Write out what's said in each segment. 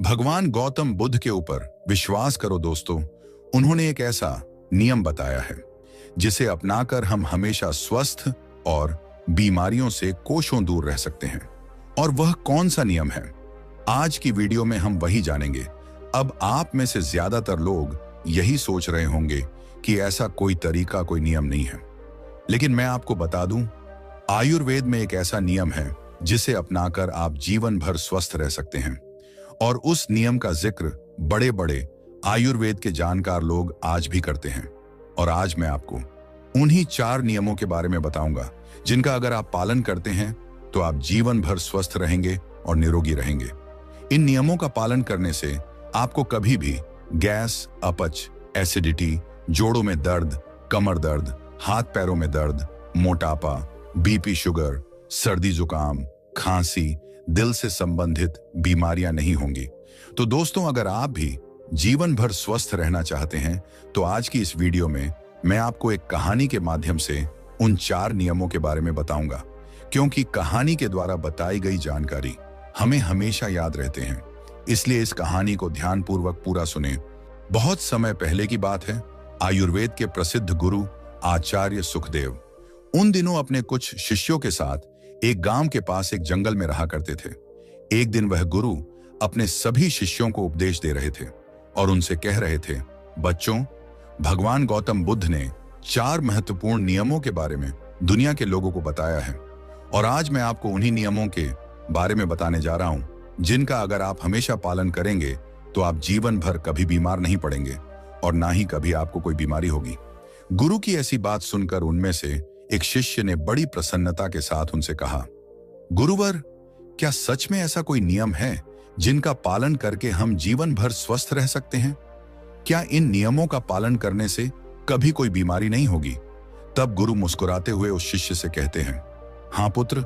भगवान गौतम बुद्ध के ऊपर विश्वास करो दोस्तों, उन्होंने एक ऐसा नियम बताया है जिसे अपनाकर हम हमेशा स्वस्थ और बीमारियों से कोसों दूर रह सकते हैं। और वह कौन सा नियम है? आज की वीडियो में हम वही जानेंगे। अब आप में से ज्यादातर लोग यही सोच रहे होंगे कि ऐसा कोई तरीका, कोई नियम नहीं है, लेकिन मैं आपको बता दूं, आयुर्वेद में एक ऐसा नियम है जिसे अपनाकर आप जीवन भर स्वस्थ रह सकते हैं। और उस नियम का जिक्र बड़े बड़े आयुर्वेद के जानकार लोग आज भी करते हैं। और आज मैं आपको उन्हीं 4 नियमों के बारे में बताऊंगा जिनका अगर आप पालन करते हैं तो आप जीवन भर स्वस्थ रहेंगे और निरोगी रहेंगे। इन नियमों का पालन करने से आपको कभी भी गैस, अपच, एसिडिटी, जोड़ों में दर्द, कमर दर्द, हाथ पैरों में दर्द, मोटापा, बीपी, शुगर, सर्दी जुकाम, खांसी, दिल से संबंधित बीमारियां नहीं होंगी। तो दोस्तों, अगर आप भी जीवन भर स्वस्थ रहना चाहते हैं तो आज की इस वीडियो में मैं आपको एक कहानी के माध्यम से उन 4 नियमों के बारे में बताऊंगा, क्योंकि कहानी के द्वारा बताई गई जानकारी हमें हमेशा याद रहते हैं। इसलिए इस कहानी को ध्यानपूर्वक पूरा सुने। बहुत समय पहले की बात है। आयुर्वेद के प्रसिद्ध गुरु आचार्य सुखदेव उन दिनों अपने कुछ शिष्यों के साथ एक गांव के पास एक जंगल में रहा करते थे। एक दिन वह गुरु अपने सभी शिष्यों को उपदेश दे रहे थे और उनसे कह रहे थे, बच्चों, भगवान गौतम बुद्ध ने 4 महत्वपूर्ण नियमों के बारे में दुनिया के लोगों को बताया है। और आज मैं आपको उन्हीं नियमों के बारे में बताने जा रहा हूं जिनका अगर आप हमेशा पालन करेंगे तो आप जीवन भर कभी बीमार नहीं पड़ेंगे और ना ही कभी आपको कोई बीमारी होगी। गुरु की ऐसी बात सुनकर उनमें से एक शिष्य ने बड़ी प्रसन्नता के साथ उनसे कहा, गुरुवर, क्या सच में ऐसा कोई नियम है जिनका पालन करके हम जीवन भर स्वस्थ रह सकते हैं? क्या इन नियमों का पालन करने से कभी कोई बीमारी नहीं होगी? तब गुरु मुस्कुराते हुए उस शिष्य से कहते हैं, हाँ पुत्र,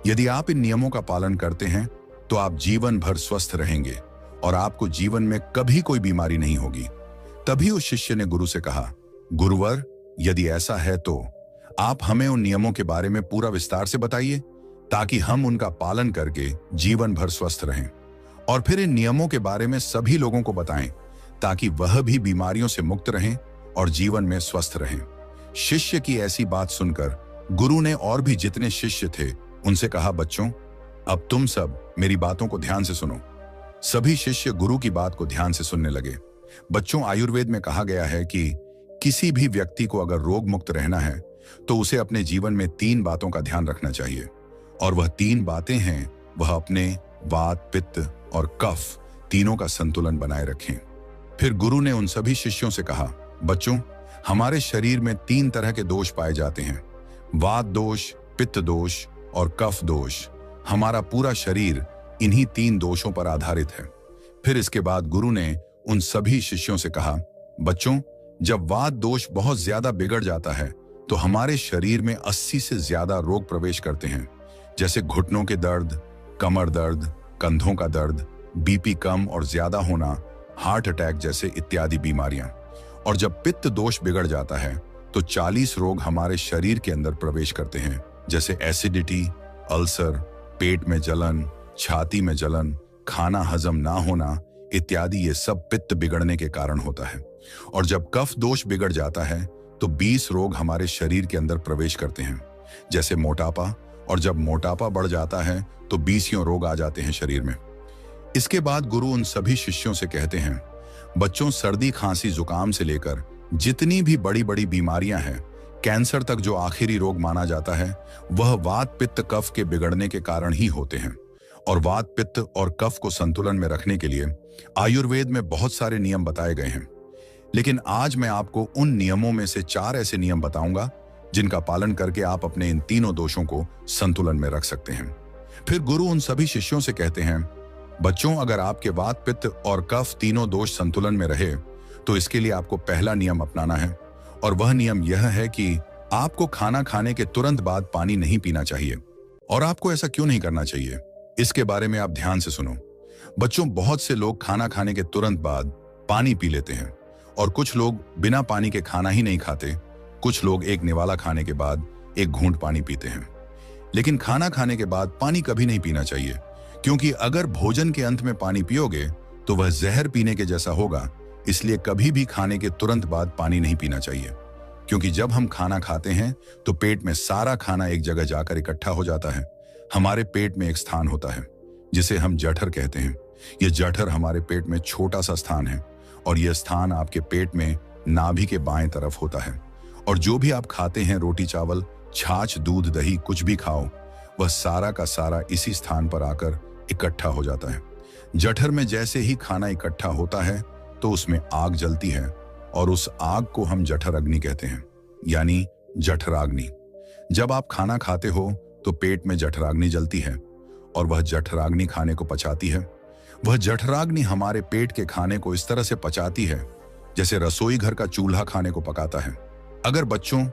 यदि आप इन नियमों का पालन करते हैं तो आप जीवन भर स्वस्थ रहेंगे और आपको जीवन में कभी कोई बीमारी नहीं होगी। तभी उस शिष्य ने गुरु से कहा, गुरुवर, यदि ऐसा है तो आप हमें उन नियमों के बारे में पूरा विस्तार से बताइए ताकि हम उनका पालन करके जीवन भर स्वस्थ रहें, और फिर इन नियमों के बारे में सभी लोगों को बताएं ताकि वह भी बीमारियों से मुक्त रहें और जीवन में स्वस्थ रहें। शिष्य की ऐसी बात सुनकर गुरु ने और भी जितने शिष्य थे उनसे कहा, बच्चों, अब तुम सब मेरी बातों को ध्यान से सुनो। सभी शिष्य गुरु की बात को ध्यान से सुनने लगे। बच्चों, आयुर्वेद में कहा गया है कि किसी भी व्यक्ति को अगर रोग मुक्त रहना है तो उसे अपने जीवन में 3 बातों का ध्यान रखना चाहिए। और वह 3 बातें हैं, वह अपने वात, पित्त और कफ तीनों का संतुलन बनाए रखें। फिर गुरु ने उन सभी शिष्यों से कहा, बच्चों, हमारे शरीर में 3 तरह के दोष पाए जाते हैं, वात दोष, पित्त दोष और कफ दोष। हमारा पूरा शरीर इन्हीं 3 दोषों पर आधारित है। फिर इसके बाद गुरु ने उन सभी शिष्यों से कहा, बच्चों, जब वात दोष बहुत ज्यादा बिगड़ जाता है तो हमारे शरीर में 80 से ज्यादा रोग प्रवेश करते हैं, जैसे घुटनों के दर्द, कमर दर्द, कंधों का दर्द, बीपी कम और ज्यादा होना, हार्ट अटैक जैसे इत्यादि बीमारियां। और जब पित्त दोष बिगड़ जाता है तो 40 रोग हमारे शरीर के अंदर प्रवेश करते हैं, जैसे एसिडिटी, अल्सर, पेट में जलन, छाती में जलन, खाना हजम ना होना इत्यादि। ये सब पित्त बिगड़ने के कारण होता है। और जब कफ दोष बिगड़ जाता है तो 20 रोग हमारे शरीर के अंदर प्रवेश करते हैं, जैसे मोटापा। और जब मोटापा बढ़ जाता है तो 20 रोग आ जाते हैं शरीर में। इसके बाद गुरु उन सभी शिष्यों से कहते हैं, बच्चों, सर्दी, खांसी, जुकाम से लेकर जितनी भी बड़ी बड़ी बीमारियां हैं, कैंसर तक जो आखिरी रोग माना जाता है, वह वात, पित्त, कफ के बिगड़ने के कारण ही होते हैं। और वात, पित्त और कफ को संतुलन में रखने के लिए आयुर्वेद में बहुत सारे नियम बताए गए हैं, लेकिन आज मैं आपको उन नियमों में से 4 ऐसे नियम बताऊंगा जिनका पालन करके आप अपने इन तीनों दोषों को संतुलन में रख सकते हैं। फिर गुरु उन सभी शिष्यों से कहते हैं, बच्चों, अगर आपके वात, पित्त और कफ तीनों दोष संतुलन में रहे तो इसके लिए आपको पहला नियम अपनाना है। और वह नियम यह है कि आपको खाना खाने के तुरंत बाद पानी नहीं पीना चाहिए। और आपको ऐसा क्यों नहीं करना चाहिए, इसके बारे में आप ध्यान से सुनो। बच्चों, बहुत से लोग खाना खाने के तुरंत बाद पानी पी लेते हैं और कुछ लोग बिना पानी के खाना ही नहीं खाते। कुछ लोग एक निवाला खाने के बाद एक घूंट पानी पीते हैं। लेकिन खाना खाने के बाद पानी कभी नहीं पीना चाहिए, क्योंकि अगर भोजन के अंत में पानी पियोगे तो वह जहर पीने के जैसा होगा। इसलिए कभी भी खाने के तुरंत बाद पानी नहीं पीना चाहिए, क्योंकि जब हम खाना खाते हैं तो पेट में सारा खाना एक जगह जाकर इकट्ठा हो जाता है। हमारे पेट में एक स्थान होता है जिसे हम जठर कहते हैं। यह जठर हमारे पेट में छोटा सा स्थान है और यह स्थान आपके पेट में नाभि के बाएं तरफ होता है। और जो भी आप खाते हैं, रोटी चावल, छाछ, दूध, दही, कुछ भी खाओ, वह सारा का सारा इसी स्थान पर आकर इकट्ठा हो जाता है। जठर में जैसे ही खाना इकट्ठा होता है तो उसमें आग जलती है और उस आग को हम जठर अग्नि कहते हैं, यानी जठराग्नि। जब आप खाना खाते हो तो पेट में जठराग्नि जलती है और वह जठराग्नि खाने को पचाती है। वह जठराग्नि हमारे पेट के खाने को इस तरह से पचाती है जैसे रसोई घर का चूल्हा खाने को पकाता है। अगर बच्चों,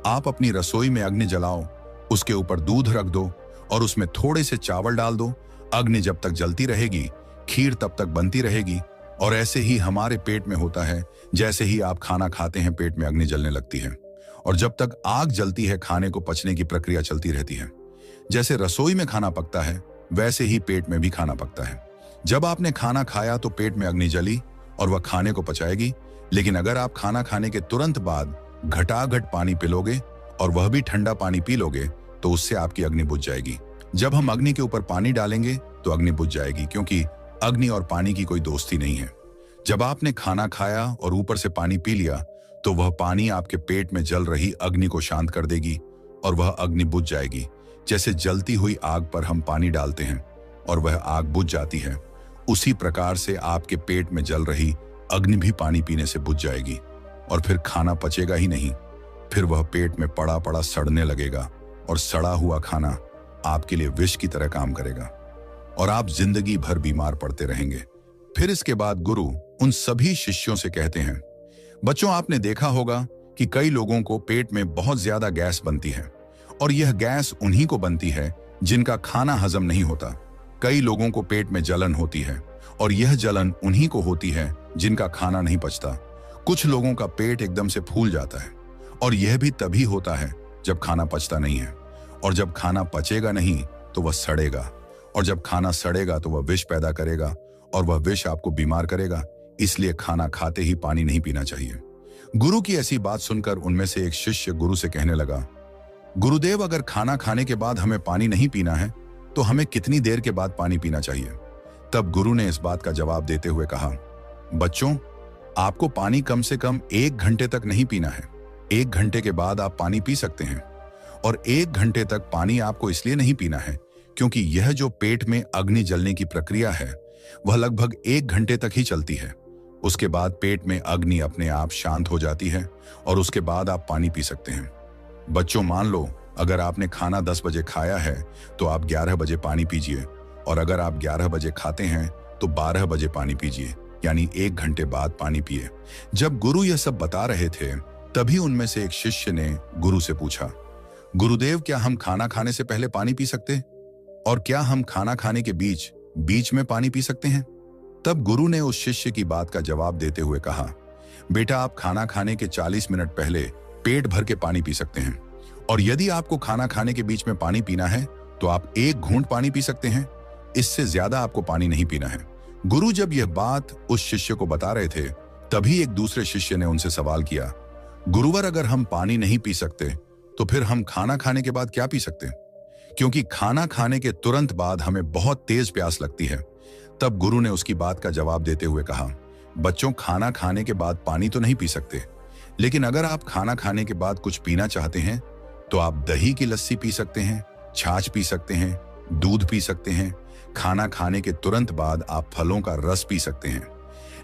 आप अपनी रसोई में अग्नि जलाओ, उसके ऊपर दूध रख दो और उसमें थोड़े से चावल डाल दो, अग्नि जब तक जलती रहेगी, खीर तब तक बनती रहेगी। और ऐसे ही हमारे पेट में होता है। जैसे ही आप खाना खाते हैं, पेट में अग्नि जलने लगती है और जब तक आग जलती है, खाने को पचने की प्रक्रिया चलती रहती है। जैसे रसोई में खाना पकता है, वैसे ही पेट में भी खाना पकता है। जब आपने खाना खाया तो पेट में अग्नि जली और वह खाने को पचाएगी। लेकिन अगर आप खाना खाने के तुरंत बाद घटाघट पानी पिलोगे और वह भी ठंडा पानी पी लोगे तो उससे आपकी अग्नि बुझ जाएगी। जब हम अग्नि के ऊपर पानी डालेंगे तो अग्नि बुझ जाएगी, क्योंकि अग्नि और पानी की कोई दोस्ती नहीं है। जब आपने खाना खाया और ऊपर से पानी पी लिया तो वह पानी आपके पेट में जल रही अग्नि को शांत कर देगी और वह अग्नि बुझ जाएगी। जैसे जलती हुई आग पर हम पानी डालते हैं और वह आग बुझ जाती है, उसी प्रकार से आपके पेट में जल रही अग्नि भी पानी पीने से बुझ जाएगी और फिर खाना पचेगा ही नहीं। फिर वह पेट में पड़ा पड़ा सड़ने लगेगा और सड़ा हुआ खाना आपके लिए विष की तरह काम करेगा और आप जिंदगी भर बीमार पड़ते रहेंगे। फिर इसके बाद गुरु उन सभी शिष्यों से कहते हैं, बच्चों, आपने देखा होगा कि कई लोगों को पेट में बहुत ज्यादा गैस बनती है और यह गैस उन्हीं को बनती है जिनका खाना हजम नहीं होता। कई लोगों को पेट में जलन होती है और यह जलन उन्हीं को होती है जिनका खाना नहीं पचता। कुछ लोगों का पेट एकदम से फूल जाता है और यह भी तभी होता है जब खाना पचता नहीं है। और जब खाना पचेगा नहीं तो वह सड़ेगा और जब खाना सड़ेगा तो वह विष पैदा करेगा और वह विष आपको बीमार करेगा। इसलिए खाना खाते ही पानी नहीं पीना चाहिए। गुरु की ऐसी बात सुनकर उनमें से एक शिष्य गुरु से कहने लगा, गुरुदेव, अगर खाना खाने के बाद हमें पानी नहीं पीना है तो हमें कितनी देर के बाद पानी पीना चाहिए? तब गुरु ने इस बात का जवाब देते हुए कहा, बच्चों, आपको पानी कम से कम 1 घंटे तक नहीं पीना है। 1 घंटे के बाद आप पानी पी सकते हैं और 1 घंटे तक पानी आपको इसलिए नहीं पीना है क्योंकि यह जो पेट में अग्नि जलने की प्रक्रिया है वह लगभग 1 घंटे तक ही चलती है। उसके बाद पेट में अग्नि अपने आप शांत हो जाती है और उसके बाद आप पानी पी सकते हैं। बच्चों, मान लो अगर आपने खाना 10 बजे खाया है तो आप 11 बजे पानी पीजिए और अगर आप 11 बजे खाते हैं तो 12 बजे पानी पीजिए, यानी 1 घंटे बाद पानी पिए। जब गुरु यह सब बता रहे थे तभी उनमें से एक शिष्य ने गुरु से पूछा, गुरुदेव, क्या हम खाना खाने से पहले पानी पी सकते और क्या हम खाना खाने के बीच में पानी पी सकते हैं? तब गुरु ने उस शिष्य की बात का जवाब देते हुए कहा, बेटा, आप खाना खाने के 40 मिनट पहले पेट भर के पानी पी सकते हैं और यदि आपको खाना खाने के बीच में पानी पीना है तो आप 1 घूंट पानी पी सकते हैं। इससे ज्यादा आपको पानी नहीं पीना है। गुरु जब यह बात उस शिष्य को बता रहे थे तभी एक दूसरे शिष्य ने उनसे सवाल किया, गुरुवर, अगर हम पानी नहीं पी सकते तो फिर हम खाना खाने के बाद क्या पी सकते? क्योंकि खाना खाने के तुरंत बाद हमें बहुत तेज प्यास लगती है। तब गुरु ने उसकी बात का जवाब देते हुए कहा, बच्चों, खाना खाने के बाद पानी तो नहीं पी सकते, लेकिन अगर आप खाना खाने के बाद कुछ पीना चाहते हैं तो आप दही की लस्सी पी सकते हैं, छाछ पी सकते हैं, दूध पी सकते हैं। खाना खाने के तुरंत बाद आप फलों का रस पी सकते हैं,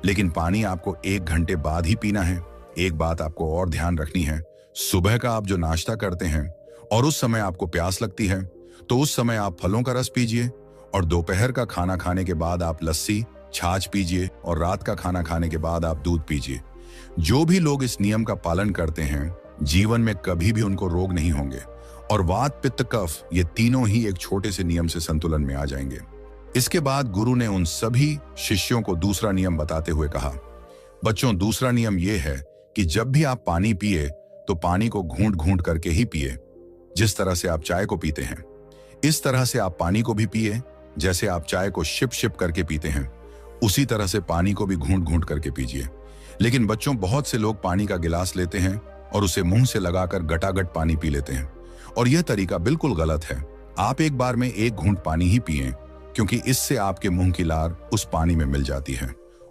लेकिन पानी आपको 1 घंटे बाद ही पीना है। एक बात आपको और ध्यान रखनी है, सुबह का आप जो नाश्ता करते हैं और उस समय आपको प्यास लगती है तो उस समय आप फलों का रस पीजिए और दोपहर का खाना खाने के बाद आप लस्सी, छाछ पीजिए और रात का खाना खाने के बाद आप दूध पीजिए। जो भी लोग इस नियम का पालन करते हैं, जीवन में कभी भी उनको रोग नहीं होंगे और वात, पित्त, कफ, ये तीनों ही एक छोटे से नियम से संतुलन में आ जाएंगे। इसके बाद गुरु ने उन सभी शिष्यों को दूसरा नियम बताते हुए कहा, बच्चों, दूसरा नियम यह है कि जब भी आप पानी पिए तो पानी को घूंट घूंट करके ही पिए। जिस तरह से आप चाय को पीते हैं इस तरह से आप पानी को भी पिए। जैसे आप चाय को शिप शिप करके पीते हैं उसी तरह से पानी को भी घूंट घूंट करके पीजिए। लेकिन बच्चों, बहुत से लोग पानी का गिलास लेते हैं और उसे मुंह से लगाकर गटागट पानी पी लेते हैं, और यह तरीका बिल्कुल गलत है। आप एक बार में एक घूंट पानी ही पिएं, क्योंकि इससे आपके मुंह की लार उस पानी में मिल जाती है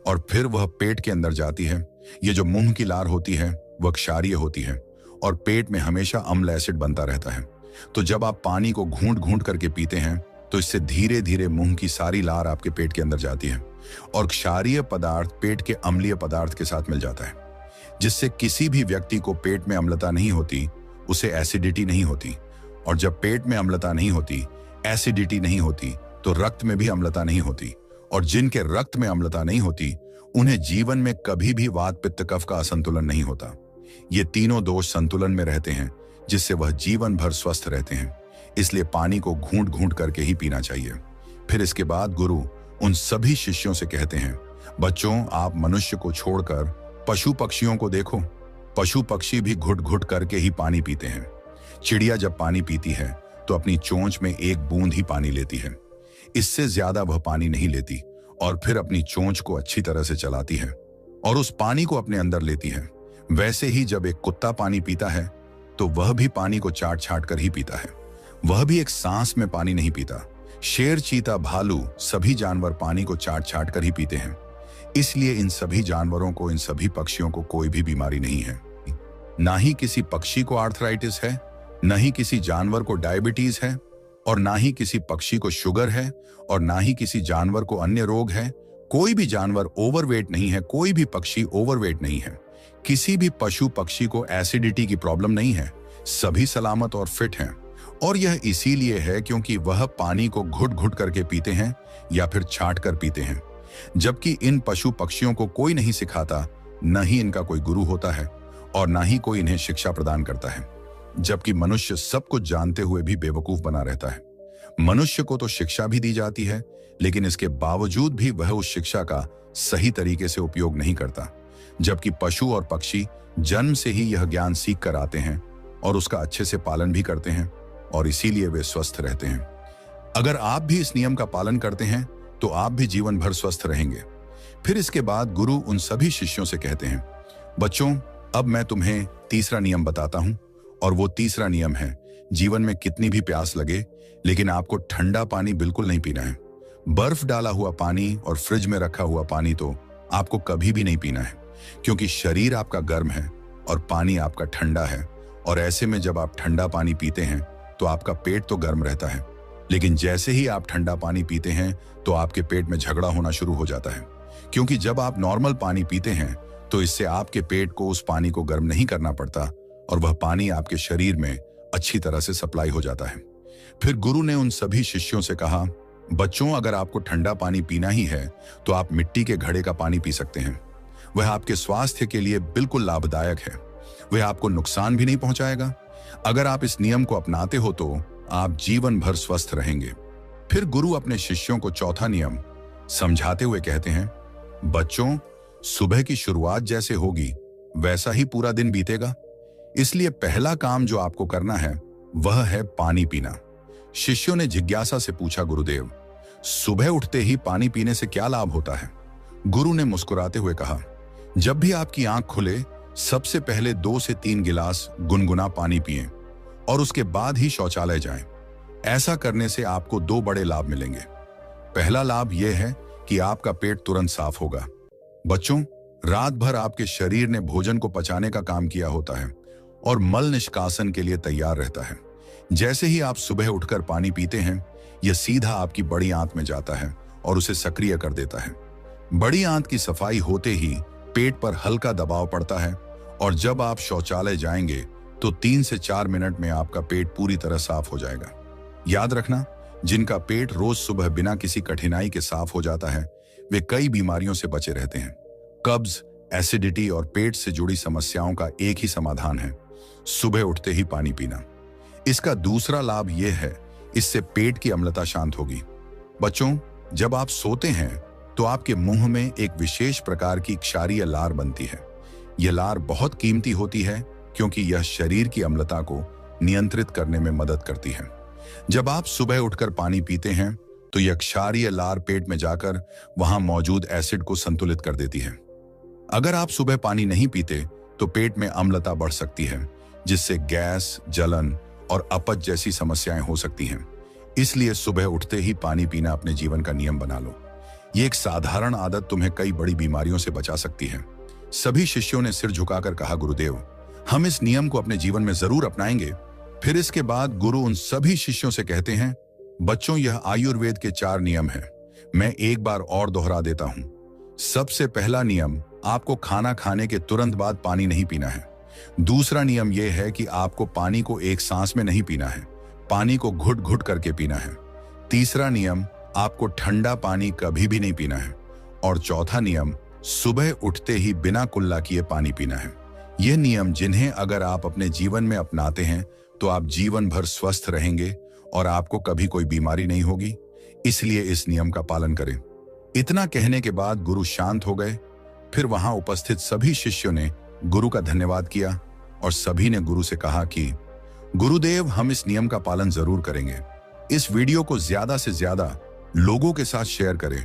और फिर वह पेट के अंदर जाती है। ये जो मुंह की लार होती है वह क्षारीय होती है और पेट में हमेशा अम्ल एसिड बनता रहता है। तो जब आप पानी को घूंट घूंट करके पीते हैं तो इससे धीरे धीरे मुंह की सारी लार आपके पेट के अंदर जाती है और क्षारीय पदार्थ पेट के अम्लीय पदार्थ के साथ मिल जाता है, जिससे किसी भी व्यक्ति को पेट में अम्लता नहीं होती, उसे एसिडिटी नहीं होती। और जब पेट में अम्लता नहीं होती, एसिडिटी नहीं होती, तो रक्त में भी अम्लता नहीं होती, और जिनके रक्त में अम्लता नहीं होती उन्हें जीवन में कभी भी वात पित्त कफ का असंतुलन नहीं होता। ये तीनों दोष संतुलन में रहते हैं, जिससे वह जीवन भर स्वस्थ रहते हैं। इसलिए पानी को घूंट घूंट करके ही पीना चाहिए। फिर इसके बाद गुरु उन सभी शिष्यों से कहते हैं, बच्चों, आप मनुष्य को छोड़कर पशु पक्षियों को देखो। पशु पक्षी भी घुट घुट करके ही पानी पीते हैं। चिड़िया जब पानी पीती है तो अपनी चोंच में एक बूंद ही पानी लेती है, इससे ज्यादा वह पानी नहीं लेती, और फिर अपनी चोंच को अच्छी तरह से चलाती है और उस पानी को अपने अंदर लेती है। वैसे ही जब एक कुत्ता पानी पीता है तो वह भी पानी को चाट छाट कर ही पीता है। वह भी एक सांस में पानी नहीं पीता। शेर, चीता, भालू सभी जानवर पानी को चाट छाट कर ही पीते हैं। इसलिए इन सभी जानवरों को, इन सभी पक्षियों को कोई भी बीमारी नहीं है। ना ही किसी पक्षी को आर्थराइटिस है, न ही किसी जानवर को डायबिटीज है, और ना ही किसी पक्षी को शुगर है, और ना ही किसी जानवर को अन्य रोग है। कोई भी जानवर ओवरवेट नहीं है, कोई भी पक्षी ओवरवेट नहीं है। किसी भी पशु पक्षी को एसिडिटी की प्रॉब्लम नहीं है। सभी सलामत और फिट हैं, और यह इसीलिए है क्योंकि वह पानी को घुट घुट करके पीते हैं या फिर छाट कर पीते हैं। जबकि इन पशु पक्षियों को कोई नहीं सिखाता, न ही इनका कोई गुरु होता है और न ही कोई इन्हें शिक्षा प्रदान करता है। जबकि मनुष्य सब कुछ जानते हुए भी बेवकूफ बना रहता है। मनुष्य को तो शिक्षा भी दी जाती है, लेकिन इसके बावजूद भी वह उस शिक्षा का सही तरीके से उपयोग नहीं करता। जबकि पशु और पक्षी जन्म से ही यह ज्ञान सीख कर आते हैं और उसका अच्छे से पालन भी करते हैं, और इसीलिए वे स्वस्थ रहते हैं। अगर आप भी इस नियम का पालन करते हैं तो आप भी जीवन भर स्वस्थ रहेंगे। फिर इसके बाद गुरु उन सभी शिष्यों से कहते हैं, बच्चों, अब मैं तुम्हें तीसरा नियम बताता हूं, और वो तीसरा नियम है, जीवन में कितनी भी प्यास लगे लेकिन आपको ठंडा पानी बिल्कुल नहीं पीना है। बर्फ डाला हुआ पानी और फ्रिज में रखा हुआ पानी तो आपको कभी भी नहीं पीना है, क्योंकि शरीर आपका गर्म है और पानी आपका ठंडा है। और ऐसे में जब आप ठंडा पानी पीते हैं तो आपका पेट तो गर्म रहता है, लेकिन जैसे ही आप ठंडा पानी पीते हैं तो आपके पेट में झगड़ा होना शुरू हो जाता है। क्योंकि जब आप नॉर्मल पानी पीते हैं तो इससे आपके पेट को उस पानी को गर्म नहीं करना पड़ता और वह पानी आपके शरीर में अच्छी तरह से सप्लाई हो जाता है। फिर गुरु ने उन सभी शिष्यों से कहा, बच्चों, अगर आपको ठंडा पानी पीना ही है तो आप मिट्टी के घड़े का पानी पी सकते हैं। वह आपके स्वास्थ्य के लिए बिल्कुल लाभदायक है। वह आपको नुकसान भी नहीं पहुंचाएगा। अगर आप इस नियम को अपनाते हो तो आप जीवन भर स्वस्थ रहेंगे। फिर गुरु अपने शिष्यों को चौथा नियम समझाते हुए कहते हैं, बच्चों, सुबह की शुरुआत जैसे होगी वैसा ही पूरा दिन बीतेगा। इसलिए पहला काम जो आपको करना है वह है पानी पीना। शिष्यों ने जिज्ञासा से पूछा, गुरुदेव, सुबह उठते ही पानी पीने से क्या लाभ होता है? गुरु ने मुस्कुराते हुए कहा, जब भी आपकी आंख खुले सबसे पहले 2 से 3 गिलास गुनगुना पानी पिएं और उसके बाद ही शौचालय जाएं। ऐसा करने से आपको 2 बड़े लाभ मिलेंगे। पहला लाभ यह है कि आपका पेट तुरंत साफ होगा। बच्चों, रात भर आपके शरीर ने भोजन को पचाने का काम किया होता है और मल निष्कासन के लिए तैयार रहता है। जैसे ही आप सुबह उठकर पानी पीते हैं, यह सीधा आपकी बड़ी आंत में जाता है और उसे सक्रिय कर देता है। बड़ी आंत की सफाई होते ही पेट पर हल्का दबाव पड़ता है, और जब आप शौचालय जाएंगे तो 3 से 4 मिनट में आपका पेट पूरी तरह साफ हो जाएगा। याद रखना, जिनका पेट रोज सुबह बिना किसी कठिनाई के साफ हो जाता है, वे कई बीमारियों से बचे रहते हैं। कब्ज, एसिडिटी और पेट से जुड़ी समस्याओं का एक ही समाधान है, सुबह उठते ही पानी पीना। इसका दूसरा लाभ यह है, इससे पेट की अम्लता शांत होगी। बच्चों, जब आप सोते हैं तो आपके मुंह में एक विशेष प्रकार की क्षारीय लार बनती है। यह लार बहुत कीमती होती है क्योंकि यह शरीर की अम्लता को नियंत्रित करने में मदद करती है। जब आप सुबह उठकर पानी पीते हैं तो यह क्षारीय लार पेट में जाकर वहां मौजूद एसिड को संतुलित कर देती है। अगर आप सुबह पानी नहीं पीते तो पेट में अम्लता बढ़ सकती है, जिससे गैस, जलन और अपच जैसी समस्याएं हो सकती हैं। इसलिए सुबह उठते ही पानी पीना अपने जीवन का नियम बना लो। ये एक साधारण आदत तुम्हें कई बड़ी बीमारियों से बचा सकती है। सभी शिष्यों ने सिर झुकाकर कहा, गुरुदेव, हम इस नियम को अपने जीवन में जरूर अपनाएंगे। फिर इसके बाद गुरु उन सभी शिष्यों से कहते हैं, बच्चों, यह आयुर्वेद के 4 नियम हैं। मैं एक बार और दोहरा देता हूं। सबसे पहला नियम, आपको खाना खाने के तुरंत बाद पानी नहीं पीना है। दूसरा नियम यह है कि आपको पानी को एक सांस में नहीं पीना है, पानी को घुट घुट करके पीना है। तीसरा नियम, आपको ठंडा पानी कभी भी नहीं पीना है। और चौथा नियम, सुबह उठते ही बिना कुल्ला किए पानी पीना है। ये नियम जिन्हें अगर आप अपने जीवन में अपनाते हैं तो आप जीवन भर स्वस्थ रहेंगे और आपको कभी कोई बीमारी नहीं होगी। इसलिए इस नियम का पालन करें। इतना कहने के बाद गुरु शांत हो गए। फिर वहां उपस्थित सभी शिष्यों ने गुरु का धन्यवाद किया और सभी ने गुरु से कहा कि गुरुदेव, हम इस नियम का पालन जरूर करेंगे। इस वीडियो को ज्यादा से ज्यादा लोगों के साथ शेयर करें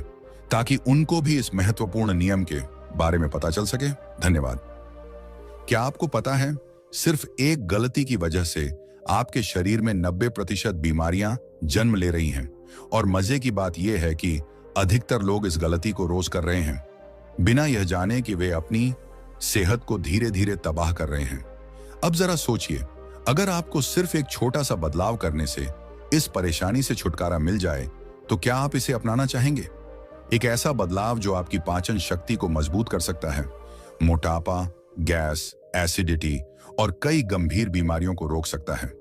ताकि उनको भी इस महत्वपूर्ण नियम के बारे में पता चल सके। धन्यवाद। क्या आपको पता है, सिर्फ एक गलती की वजह से आपके शरीर में 90% बीमारियां जन्म ले रही हैं। और मजे की बात यह है कि अधिकतर लोग इस गलती को रोज कर रहे हैं, बिना यह जाने कि वे अपनी सेहत को धीरे धीरे तबाह कर रहे हैं। अब जरा सोचिए, अगर आपको सिर्फ एक छोटा सा बदलाव करने से इस परेशानी से छुटकारा मिल जाए तो क्या आप इसे अपनाना चाहेंगे? एक ऐसा बदलाव जो आपकी पाचन शक्ति को मजबूत कर सकता है, मोटापा, गैस, एसिडिटी और कई गंभीर बीमारियों को रोक सकता है।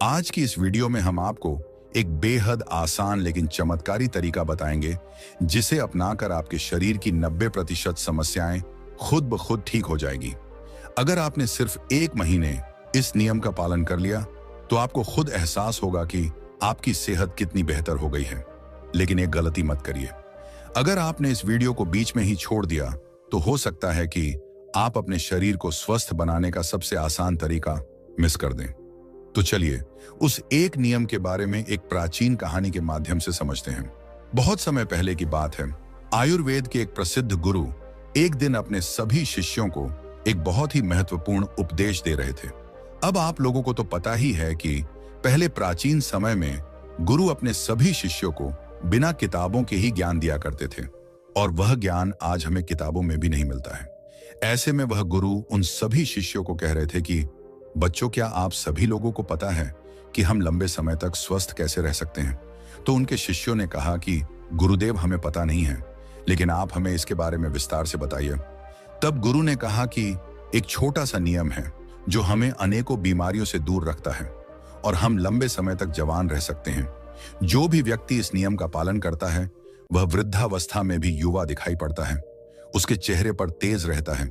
आज की इस वीडियो में हम आपको एक बेहद आसान लेकिन चमत्कारी तरीका बताएंगे जिसे अपनाकर आपके शरीर की 90% समस्याएं खुद ब खुद ठीक हो जाएगी। अगर आपने सिर्फ 1 महीने इस नियम का पालन कर लिया तो आपको खुद एहसास होगा कि आपकी सेहत कितनी बेहतर हो गई है। लेकिन एक गलती मत करिए। अगर आपने इस वीडियो को बीच में ही छोड़ दिया तो हो सकता है कि आप अपने शरीर को स्वस्थ बनाने का सबसे आसान तरीका मिस कर दें। तो चलिए उस एक नियम के बारे में एक प्राचीन कहानी के माध्यम से समझते हैं। बहुत समय पहले की बात है। आयुर्वेद के एक प्रसिद्ध गुरु एक दिन अपने सभी शिष्यों को एक बहुत ही महत्वपूर्ण उपदेश दे रहे थे। अब आप लोगों को तो पता ही है कि पहले प्राचीन समय में गुरु अपने सभी शिष्यों को बिना किताबों के ही ज्ञान दिया करते थे, और वह ज्ञान आज हमें किताबों में भी नहीं मिलता है। ऐसे में वह गुरु उन सभी शिष्यों को कह रहे थे कि बच्चों, क्या आप सभी लोगों को पता है कि हम लंबे समय तक स्वस्थ कैसे रह सकते हैं? तो उनके शिष्यों ने कहा कि गुरुदेव, हमें पता नहीं है, लेकिन आप हमें इसके बारे में विस्तार से बताइए। तब गुरु ने कहा कि एक छोटा सा नियम है जो हमें अनेकों बीमारियों से दूर रखता है और हम लंबे समय तक जवान रह सकते हैं। जो भी व्यक्ति इस नियम का पालन करता है वह वृद्धावस्था में भी युवा दिखाई पड़ता है। उसके चेहरे पर तेज रहता है,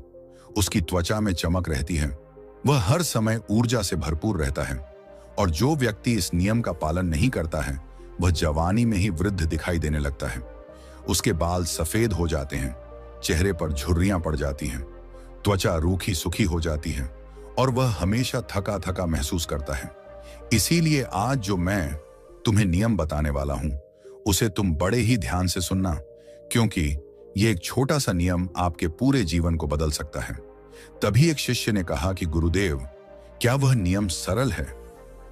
उसकी त्वचा में चमक रहती है, वह हर समय ऊर्जा से भरपूर रहता है। और जो व्यक्ति इस नियम का पालन नहीं करता है वह जवानी में ही वृद्ध दिखाई देने लगता है। उसके बाल सफेद हो जाते हैं, चेहरे पर झुर्रियां पड़ जाती हैं, त्वचा रूखी सूखी हो जाती है और वह हमेशा थका थका महसूस करता है। इसीलिए आज जो मैं तुम्हें नियम बताने वाला हूं उसे तुम बड़े ही ध्यान से सुनना, क्योंकि यह एक छोटा सा नियम आपके पूरे जीवन को बदल सकता है। तभी एक शिष्य ने कहा कि गुरुदेव, क्या वह नियम सरल है?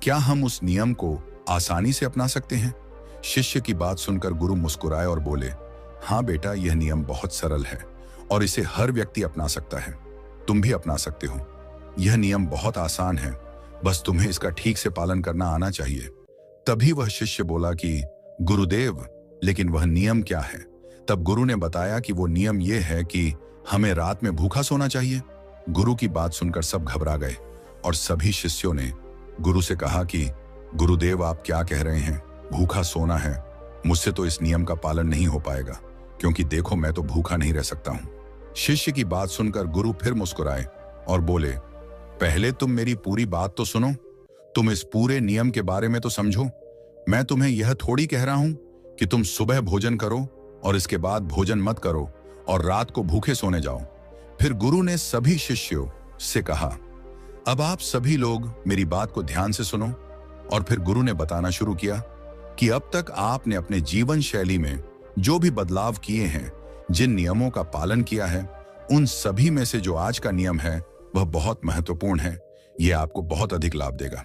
क्या हम उस नियम को आसानी से अपना सकते हैं? शिष्य की बात सुनकर गुरु मुस्कुराए और बोले, हाँ बेटा, यह नियम बहुत सरल है और इसे हर व्यक्ति अपना सकता है। तुम भी अपना सकते हो। यह नियम बहुत आसान है, बस तुम्हें इसका ठीक से पालन करना आना चाहिए। तभी वह शिष्य बोला कि गुरुदेव, लेकिन वह नियम क्या है? तब गुरु ने बताया कि वो नियम यह है कि हमें रात में भूखा सोना चाहिए। गुरु की बात सुनकर सब घबरा गए और सभी शिष्यों ने गुरु से कहा कि गुरुदेव, आप क्या कह रहे हैं? भूखा सोना है? मुझसे तो इस नियम का पालन नहीं हो पाएगा, क्योंकि देखो, मैं तो भूखा नहीं रह सकता हूं। शिष्य की बात सुनकर गुरु फिर मुस्कुराए और बोले, पहले तुम मेरी पूरी बात तो सुनो। तुम इस पूरे नियम के बारे में तो समझो। मैं तुम्हें यह थोड़ी कह रहा हूं कि तुम सुबह भोजन करो और इसके बाद भोजन मत करो और रात को भूखे सोने जाओ। फिर गुरु ने सभी शिष्यों से कहा, अब आप सभी लोग मेरी बात को ध्यान से सुनो। और फिर गुरु ने बताना शुरू किया कि अब तक आपने अपने जीवन शैली में जो भी बदलाव किए हैं, जिन नियमों का पालन किया है, उन सभी में से जो आज का नियम है वह बहुत महत्वपूर्ण है। यह आपको बहुत अधिक लाभ देगा।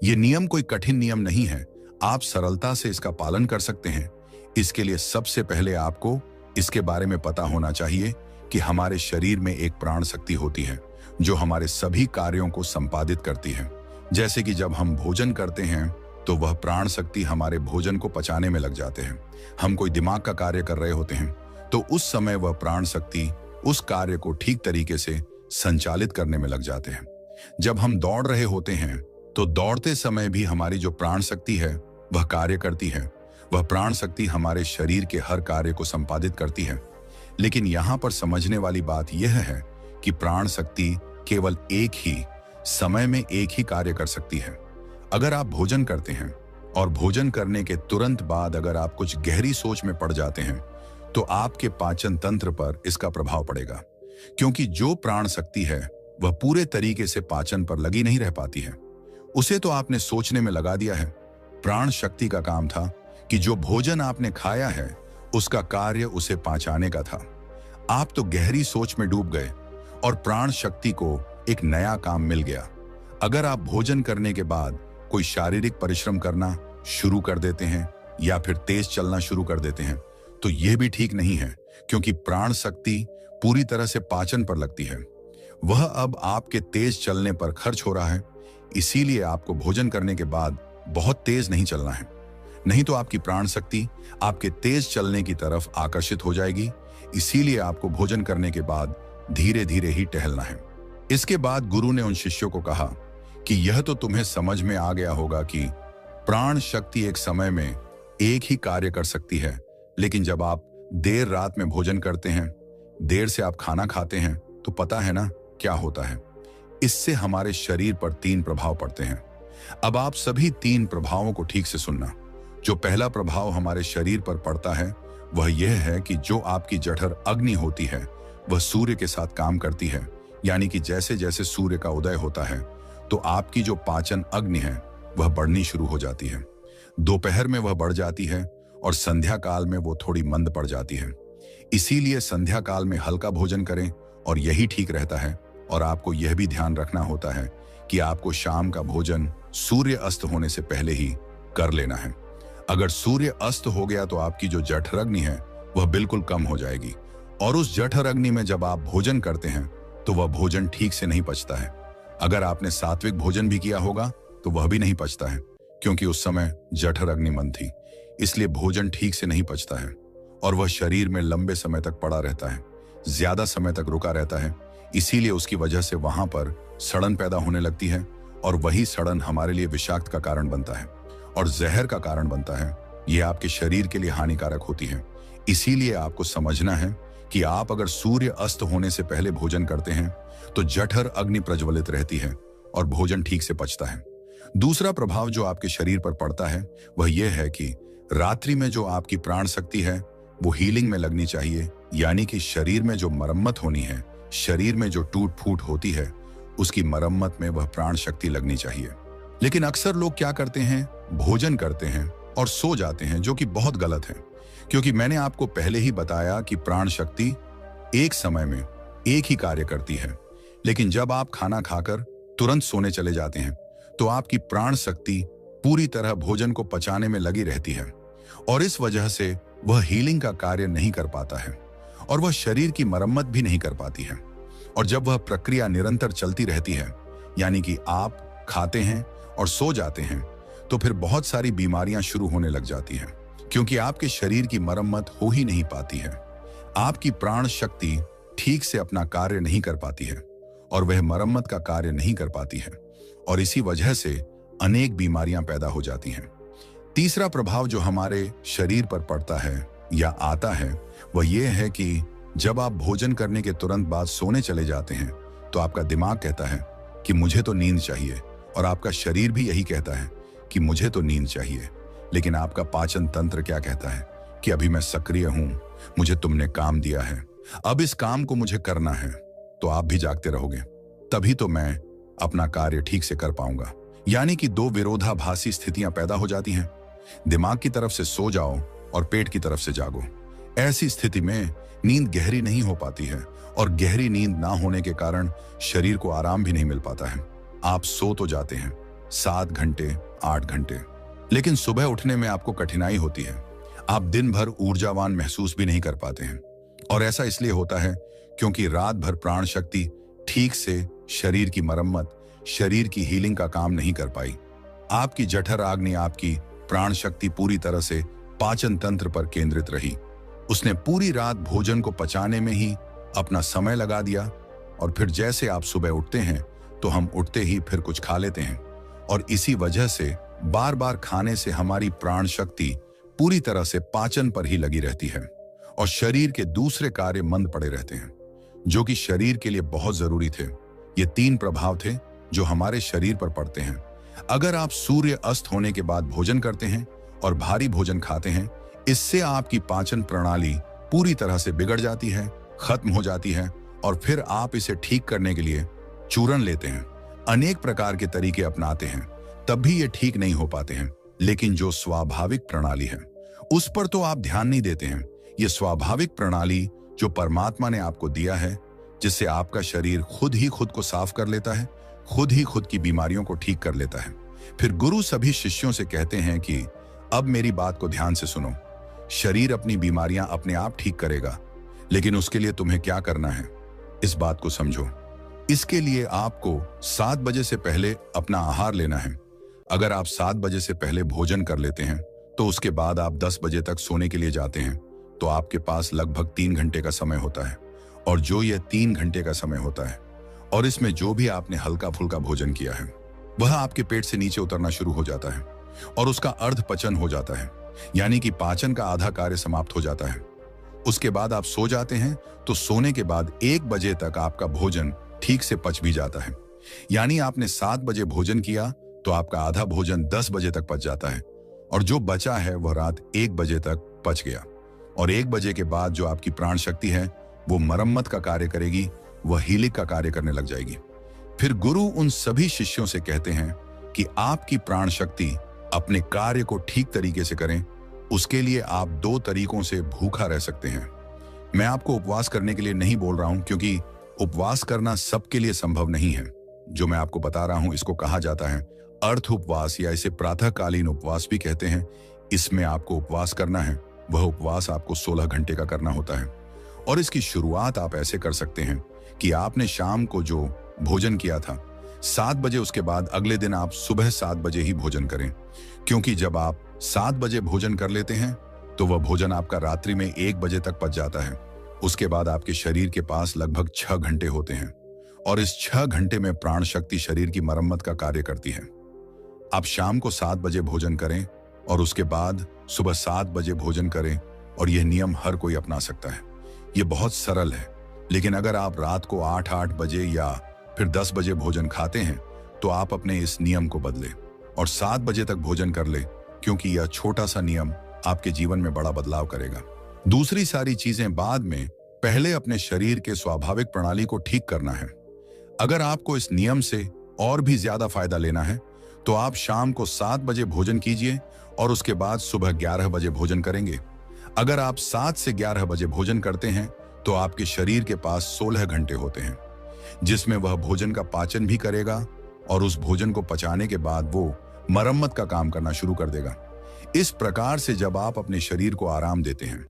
यह नियम कोई कठिन नियम नहीं है, आप सरलता से इसका पालन कर सकते हैं। इसके लिए सबसे पहले आपको इसके बारे में पता होना चाहिए कि हमारे शरीर में एक प्राण शक्ति होती है जो हमारे सभी कार्यों को संपादित करती है। जैसे कि जब हम भोजन करते हैं तो वह प्राण शक्ति हमारे भोजन को पचाने में लग जाते हैं। हम कोई दिमाग का कार्य कर रहे होते हैं तो उस समय वह प्राण शक्ति उस कार्य को ठीक तरीके से संचालित करने में लग जाते हैं। जब हम दौड़ रहे होते हैं तो दौड़ते समय भी हमारी जो प्राण शक्ति है वह कार्य करती है। वह प्राण शक्ति हमारे शरीर के हर कार्य को संपादित करती है। लेकिन यहाँ पर समझने वाली बात यह है कि प्राण शक्ति केवल एक ही समय में एक ही कार्य कर सकती है। अगर आप भोजन करते हैं और भोजन करने के तुरंत बाद अगर आप कुछ गहरी सोच में पड़ जाते हैं तो आपके पाचन तंत्र पर इसका प्रभाव पड़ेगा, क्योंकि जो प्राण शक्ति है वह पूरे तरीके से पाचन पर लगी नहीं रह पाती है। उसे तो आपने सोचने में लगा दिया है। प्राण शक्ति का काम था कि जो भोजन आपने खाया है उसका कार्य उसे पचाने का था। आप तो गहरी सोच में डूब गए और प्राण शक्ति को एक नया काम मिल गया। अगर आप भोजन करने के बाद कोई शारीरिक परिश्रम करना शुरू कर देते हैं या फिर तेज चलना शुरू कर देते हैं तो यह भी ठीक नहीं है, क्योंकि प्राण शक्ति पूरी तरह से पाचन पर लगती है। वह अब आपके तेज चलने पर खर्च हो रहा है। इसीलिए आपको भोजन करने के बाद बहुत तेज नहीं चलना है, नहीं तो आपकी प्राण शक्ति आपके तेज चलने की तरफ आकर्षित हो जाएगी। इसीलिए आपको भोजन करने के बाद धीरे धीरे ही टहलना है। इसके बाद गुरु ने उन शिष्यों को कहा कि यह तो तुम्हें समझ में आ गया होगा कि प्राण शक्ति एक समय में एक ही कार्य कर सकती है, लेकिन जब आप देर रात में भोजन करते हैं, देर से आप खाना खाते हैं, तो पता है ना क्या होता है। इससे हमारे शरीर पर 3 प्रभाव पड़ते हैं। अब आप सभी 3 प्रभावों को ठीक से सुनना। जो पहला प्रभाव हमारे शरीर पर पड़ता है वह यह है कि जो आपकी जठर अग्नि होती है वह सूर्य के साथ काम करती है। यानी कि जैसे जैसे सूर्य का उदय होता है तो आपकी जो पाचन अग्नि है वह बढ़नी शुरू हो जाती है। दोपहर में वह बढ़ जाती है और संध्या काल में वो थोड़ी मंद पड़ जाती है। इसीलिए संध्या काल में हल्का भोजन करें और यही ठीक रहता है। और आपको यह भी ध्यान रखना होता है कि आपको शाम का भोजन सूर्य अस्त होने से पहले ही कर लेना है। अगर सूर्य अस्त हो गया तो आपकी जो जठर अग्नि है वह बिल्कुल कम हो जाएगी और उस जठर अग्नि में जब आप भोजन करते हैं तो वह भोजन ठीक से नहीं पचता है। अगर आपने सात्विक भोजन भी किया होगा तो वह भी नहीं पचता है, क्योंकि उस समय जठर अग्नि मंद थी। इसलिए भोजन ठीक से नहीं पचता है और वह शरीर में लंबे समय तक पड़ा रहता है, ज्यादा समय तक रुका रहता है। इसीलिए उसकी वजह से वहां पर सड़न पैदा होने लगती है और वही सड़न हमारे लिए विषाक्त का कारण बनता है और जहर का कारण बनता है। यह आपके शरीर के लिए हानिकारक होती है। इसीलिए आपको समझना है कि आप अगर सूर्य अस्त होने से पहले भोजन करते हैं तो जठर अग्नि प्रज्वलित रहती है और भोजन ठीक से पचता है। दूसरा प्रभाव जो आपके शरीर पर पड़ता है वह यह है कि रात्रि में जो आपकी प्राण शक्ति है वो हीलिंग में लगनी चाहिए। यानी कि शरीर में जो मरम्मत होनी है, शरीर में जो टूट फूट होती है, उसकी मरम्मत में वह प्राण शक्ति लगनी चाहिए। लेकिन अक्सर लोग क्या करते हैं, भोजन करते हैं और सो जाते हैं, जो कि बहुत गलत है। क्योंकि मैंने आपको पहले ही बताया कि प्राण शक्ति एक समय में एक ही कार्य करती है। लेकिन जब आप खाना खाकर तुरंत सोने चले जाते हैं तो आपकी प्राण शक्ति पूरी तरह भोजन को पचाने में लगी रहती है और इस वजह से वह हीलिंग का कार्य नहीं कर पाता है और वह शरीर की मरम्मत भी नहीं कर पाती है। और जब वह प्रक्रिया निरंतर चलती रहती है, यानी कि आप खाते हैं और सो जाते हैं, तो फिर बहुत सारी बीमारियां शुरू होने लग जाती हैं, क्योंकि आपके शरीर की मरम्मत हो ही नहीं पाती है। आपकी प्राण शक्ति ठीक से अपना कार्य नहीं कर पाती है और वह मरम्मत का कार्य नहीं कर पाती है और इसी वजह से अनेक बीमारियां पैदा हो जाती हैं। तीसरा प्रभाव जो हमारे शरीर पर पड़ता है या आता है वह यह है कि जब आप भोजन करने के तुरंत बाद सोने चले जाते हैं तो आपका दिमाग कहता है कि मुझे तो नींद चाहिए और आपका शरीर भी यही कहता है कि मुझे तो नींद चाहिए। लेकिन आपका पाचन तंत्र क्या कहता है कि अभी मैं सक्रिय हूं, मुझे तुमने काम दिया है, अब इस काम को मुझे करना है। तो आप भी जागते रहोगे, तभी तो मैं अपना कार्य ठीक से कर पाऊंगा। यानी कि 2 विरोधाभासी स्थितियां पैदा हो जाती हैं। दिमाग की तरफ से सो जाओ और पेट की तरफ से जागो। ऐसी स्थिति में नींद गहरी नहीं हो पाती है और गहरी नींद ना होने के कारण शरीर को आराम भी नहीं मिल पाता है। आप सो तो जाते हैं 7 घंटे 8 घंटे, लेकिन सुबह उठने में आपको कठिनाई होती है। आप दिन भर ऊर्जावान महसूस भी नहीं कर पाते हैं और ऐसा इसलिए होता है क्योंकि रात भर प्राण शक्ति ठीक से शरीर की मरम्मत, शरीर की हीलिंग का काम नहीं कर पाई। आपकी जठर आग्नि, आपकी प्राण शक्ति पूरी तरह से पाचन तंत्र पर केंद्रित रही। उसने पूरी रात भोजन को पचाने में ही अपना समय लगा दिया और फिर जैसे आप सुबह उठते हैं तो हम उठते ही फिर कुछ खा लेते हैं और इसी वजह से बार बार खाने से हमारी प्राण शक्ति पूरी तरह से पाचन पर ही लगी रहती है और शरीर के दूसरे कार्य मंद पड़े रहते हैं, जो कि शरीर के लिए बहुत जरूरी थे। ये 3 प्रभाव थे जो हमारे शरीर पर पड़ते हैं। अगर आप सूर्य अस्त होने के बाद भोजन करते हैं और भारी भोजन खाते हैं, इससे आपकी पाचन प्रणाली पूरी तरह से बिगड़ जाती है, खत्म हो जाती है और फिर आप इसे ठीक करने के लिए चूरन लेते हैं, अनेक प्रकार के तरीके अपनाते हैं, तब भी ये ठीक नहीं हो पाते हैं। लेकिन जो स्वाभाविक प्रणाली है उस पर तो आप ध्यान नहीं देते हैं। ये स्वाभाविक प्रणाली जो परमात्मा ने आपको दिया है, जिससे आपका शरीर खुद ही खुद को साफ कर लेता है, खुद ही खुद की बीमारियों को ठीक कर लेता है। फिर गुरु सभी शिष्यों से कहते हैं कि अब मेरी बात को ध्यान से सुनो। शरीर अपनी बीमारियां अपने आप ठीक करेगा, लेकिन उसके लिए तुम्हें क्या करना है, इस बात को समझो। इसके लिए आपको 7 बजे से पहले अपना आहार लेना है। अगर आप 7 बजे से पहले भोजन कर लेते हैं तो उसके बाद आप 10 बजे तक सोने के लिए जाते हैं, तो आपके पास लगभग 3 घंटे का समय होता है। और जो यह 3 घंटे का समय होता है और इसमें जो भी आपने हल्का फुल्का भोजन किया है वह आपके पेट से नीचे उतरना शुरू हो जाता है और उसका अर्ध पचन हो जाता है, यानी कि पाचन का आधा कार्य समाप्त हो जाता है। उसके बाद आप सो जाते हैं, तो सोने के बाद 1 बजे तक आपका भोजन ठीक से पच भी जाता है। यानी आपने 7 बजे भोजन किया तो आपका आधा भोजन 10 बजे तक पच जाता है और जो बचा है वह रात 1 बजे तक पच गया। और 1 बजे के बाद जो आपकी प्राण शक्ति है वो मरम्मत का कार्य करेगी, वह हीलिंग का कार्य करने लग जाएगी। फिर गुरु उन सभी शिष्यों से कहते हैं कि आपकी प्राण शक्ति अपने कार्य को ठीक तरीके से करें। उसके लिए आप 2 तरीकों से भूखा रह सकते हैं। मैं आपको उपवास करने के लिए नहीं बोल रहा हूं, क्योंकि उपवास करना सबके लिए संभव नहीं है। जो मैं आपको बता रहा हूं इसको कहा जाता है अर्थ उपवास, या इसे प्रातःकालीन उपवास भी कहते हैं। इसमें आपको उपवास करना है, वह उपवास आपको 16 घंटे का करना होता है। और इसकी शुरुआत आप ऐसे कर सकते हैं कि आपने शाम को जो भोजन किया था 7 बजे, उसके बाद अगले दिन आप सुबह 7 बजे ही भोजन करें, क्योंकि जब आप 7 बजे भोजन कर लेते हैं तो वह भोजन आपका रात्रि में 1 बजे तक पच जाता है। उसके बाद आपके शरीर के पास लगभग 6 घंटे होते हैं और इस 6 घंटे में प्राण शक्ति शरीर की मरम्मत का कार्य करती है। आप शाम को 7 बजे भोजन करें और उसके बाद सुबह 7 बजे भोजन करें, और यह नियम हर कोई अपना सकता है। यह बहुत सरल है, लेकिन अगर आप रात को 8 बजे या फिर 10 बजे भोजन खाते हैं तो आप अपने इस नियम को बदलें और 7 बजे तक भोजन कर ले, क्योंकि यह छोटा सा नियम आपके जीवन में बड़ा बदलाव करेगा। दूसरी सारी चीजें बाद में, पहले अपने शरीर के स्वाभाविक प्रणाली को ठीक करना है। अगर आपको इस नियम से और भी ज्यादा फायदा लेना है तो आप शाम को 7 बजे भोजन कीजिए और उसके बाद सुबह 11 बजे भोजन करेंगे। अगर आप 7 से 11 बजे भोजन करते हैं तो आपके शरीर के पास 16 घंटे होते हैं, जिसमें वह भोजन का पाचन भी करेगा और उस भोजन को पचाने के बाद वो मरम्मत का काम करना शुरू कर देगा। इस प्रकार से जब आप अपने शरीर को आराम देते हैं,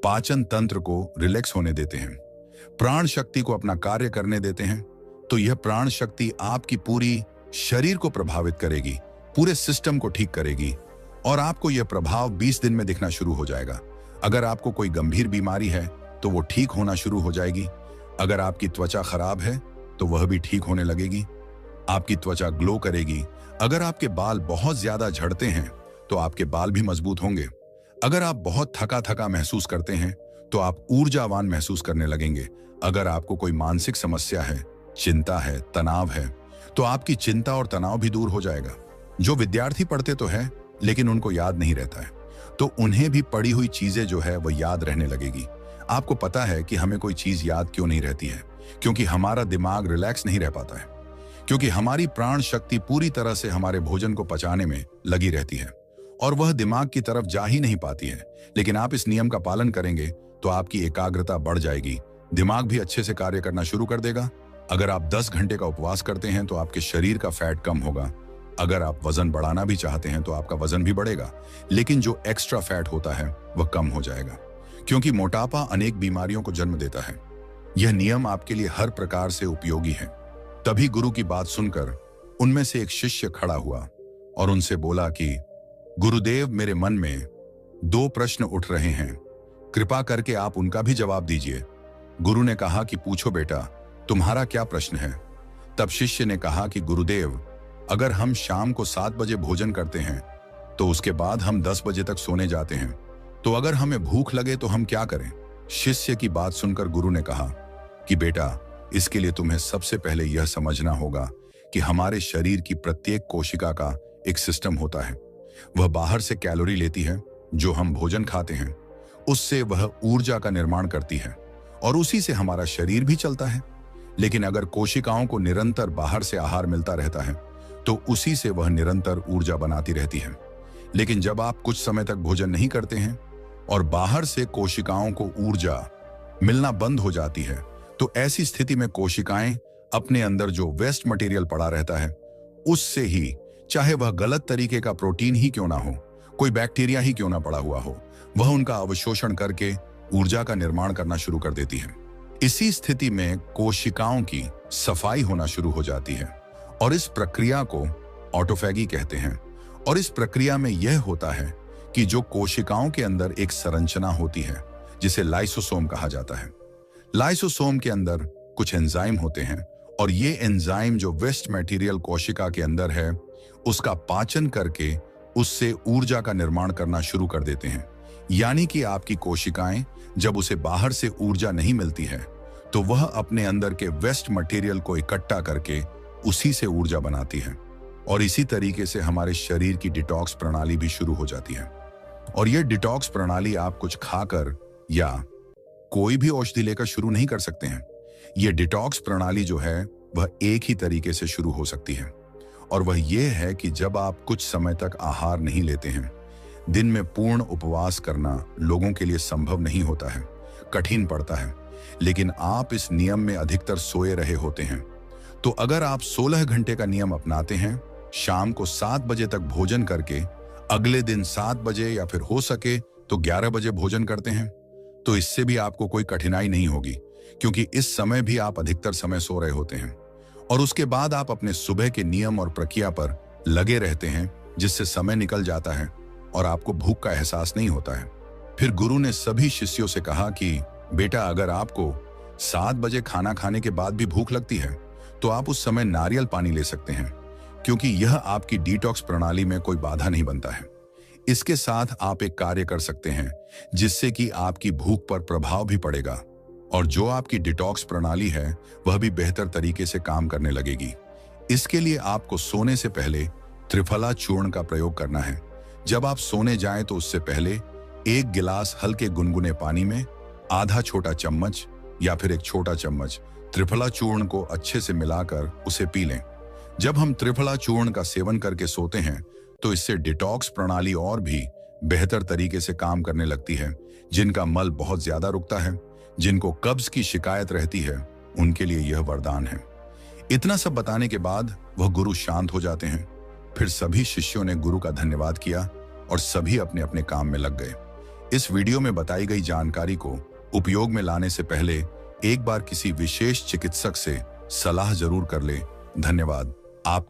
पाचन तंत्र को रिलैक्स होने देते हैं, प्राण शक्ति को अपना कार्य करने देते हैं, तो यह प्राण शक्ति आपकी पूरी शरीर को प्रभावित करेगी, पूरे सिस्टम को ठीक करेगी और आपको यह प्रभाव 20 दिन में दिखना शुरू हो जाएगा। अगर आपको कोई गंभीर बीमारी है तो वो ठीक होना शुरू हो जाएगी। अगर आपकी त्वचा खराब है तो वह भी ठीक होने लगेगी। आपकी त्वचा ग्लो करेगी। अगर आपके बाल बहुत ज्यादा झड़ते हैं तो आपके बाल भी मजबूत होंगे। अगर आप बहुत थका थका महसूस करते हैं तो आप ऊर्जावान महसूस करने लगेंगे। अगर आपको कोई मानसिक समस्या है, चिंता है, तनाव है, तो आपकी चिंता और तनाव भी दूर हो जाएगा। जो विद्यार्थी पढ़ते तो है लेकिन उनको याद नहीं रहता है, तो उन्हें भी पढ़ी हुई चीजें जो है वह याद रहने लगेगी। आपको पता है कि हमें कोई चीज याद क्यों नहीं रहती है? क्योंकि हमारा दिमाग रिलैक्स नहीं रह पाता है, क्योंकि हमारी प्राण शक्ति पूरी तरह से हमारे भोजन को पचाने में लगी रहती है और वह दिमाग की तरफ जा ही नहीं पाती है। लेकिन आप इस नियम का पालन करेंगे तो आपकी एकाग्रता बढ़ जाएगी, दिमाग भी अच्छे से कार्य करना शुरू कर देगा। अगर आप 10 घंटे का उपवास करते हैं तो आपके शरीर का फैट कम होगा। अगर आप वजन बढ़ाना भी चाहते हैं तो आपका वजन भी बढ़ेगा, लेकिन जो एक्स्ट्रा फैट होता है वह कम हो जाएगा, क्योंकि मोटापा अनेक बीमारियों को जन्म देता है। यह नियम आपके लिए हर प्रकार से उपयोगी है। तभी गुरु की बात सुनकर उनमें से एक शिष्य खड़ा हुआ और उनसे बोला कि गुरुदेव, मेरे मन में 2 प्रश्न उठ रहे हैं, कृपा करके आप उनका भी जवाब दीजिए। गुरु ने कहा कि पूछो बेटा, तुम्हारा क्या प्रश्न है? तब शिष्य ने कहा कि गुरुदेव, अगर हम शाम को 7 बजे भोजन करते हैं तो उसके बाद हम 10 बजे तक सोने जाते हैं, तो अगर हमें भूख लगे तो हम क्या करें? शिष्य की बात सुनकर गुरु ने कहा कि बेटा, इसके लिए तुम्हें सबसे पहले यह समझना होगा कि हमारे शरीर की प्रत्येक कोशिका का एक सिस्टम होता है। वह बाहर से कैलोरी लेती है, जो हम भोजन खाते हैं उससे वह ऊर्जा का निर्माण करती है और उसी से हमारा शरीर भी चलता है। लेकिन अगर कोशिकाओं को निरंतर बाहर से आहार मिलता रहता है तो उसी से वह निरंतर ऊर्जा बनाती रहती है। लेकिन जब आप कुछ समय तक भोजन नहीं करते हैं और बाहर से कोशिकाओं को ऊर्जा मिलना बंद हो जाती है, तो ऐसी स्थिति में कोशिकाएं अपने अंदर जो वेस्ट मटेरियल पड़ा रहता है उससे ही, चाहे वह गलत तरीके का प्रोटीन ही क्यों ना हो, कोई बैक्टीरिया ही क्यों ना पड़ा हुआ हो, वह उनका अवशोषण करके ऊर्जा का निर्माण करना शुरू कर देती है। इसी स्थिति में कोशिकाओं की सफाई होना शुरू हो जाती है और इस प्रक्रिया को ऑटोफैगी कहते हैं। और इस प्रक्रिया में यह होता है कि जो कोशिकाओं के अंदर एक संरचना होती है जिसे लाइसोसोम कहा जाता है। लाइसोसोम के अंदर कुछ एंजाइम होते हैं और ये एंजाइम जो वेस्ट मटेरियल कोशिका के अंदर है उसका पाचन करके उससे ऊर्जा का निर्माण करना शुरू कर देते हैं। यानी कि आपकी कोशिकाएं जब उसे बाहर से ऊर्जा नहीं मिलती है तो वह अपने अंदर के वेस्ट मटेरियल को इकट्ठा करके उसी से ऊर्जा बनाती है। और इसी तरीके से हमारे शरीर की डिटॉक्स प्रणाली भी शुरू हो जाती है। और यह डिटॉक्स प्रणाली आप कुछ खाकर या कोई भी औषधि लेकर शुरू नहीं कर सकते हैं। यह डिटॉक्स प्रणाली जो है वह एक ही तरीके से शुरू हो सकती है, और वह यह है कि जब आप कुछ समय तक आहार नहीं लेते हैं। दिन में पूर्ण उपवास करना लोगों के लिए संभव नहीं होता है, कठिन पड़ता है, लेकिन आप इस नियम में अधिकतर सोए रहे होते हैं। तो अगर आप 16 घंटे का नियम अपनाते हैं, शाम को 7 बजे तक भोजन करके अगले दिन 7 बजे या फिर हो सके तो 11 बजे भोजन करते हैं, तो इससे भी आपको कोई कठिनाई नहीं होगी, क्योंकि इस समय भी आप अधिकतर समय सो रहे होते हैं। और उसके बाद आप अपने सुबह के नियम और प्रक्रिया पर लगे रहते हैं, जिससे समय निकल जाता है और आपको भूख का एहसास नहीं होता है। फिर गुरु ने सभी शिष्यों से कहा कि बेटा, अगर आपको 7 बजे खाना खाने के बाद भी भूख लगती है तो आप उस समय नारियल पानी ले सकते हैं, क्योंकि यह आपकी डिटॉक्स प्रणाली में कोई बाधा नहीं बनता है। इसके साथ आप एक कार्य कर सकते हैं जिससे कि आपकी भूख पर प्रभाव भी पड़ेगा और जो आपकी डिटॉक्स प्रणाली है वह भी बेहतर तरीके से काम करने लगेगी। इसके लिए आपको सोने से पहले त्रिफला चूर्ण का प्रयोग करना है। जब आप सोने जाएं तो उससे पहले 1 गिलास हल्के गुनगुने पानी में आधा छोटा चम्मच या फिर 1 छोटा चम्मच त्रिफला चूर्ण को अच्छे से मिलाकर उसे पी लें। जब हम त्रिफला चूर्ण का सेवन करके सोते हैं तो इससे डिटॉक्स प्रणाली और भी बेहतर तरीके से काम करने लगती है। जिनका मल बहुत ज्यादा रुकता है, जिनको कब्ज की शिकायत रहती है, उनके लिए यह वरदान है। इतना सब बताने के बाद वह गुरु शांत हो जाते हैं। फिर सभी शिष्यों ने गुरु का धन्यवाद किया और सभी अपने अपने काम में लग गए। इस वीडियो में बताई गई जानकारी को उपयोग में लाने से पहले एक बार किसी विशेष चिकित्सक से सलाह जरूर कर ले। धन्यवाद आपका।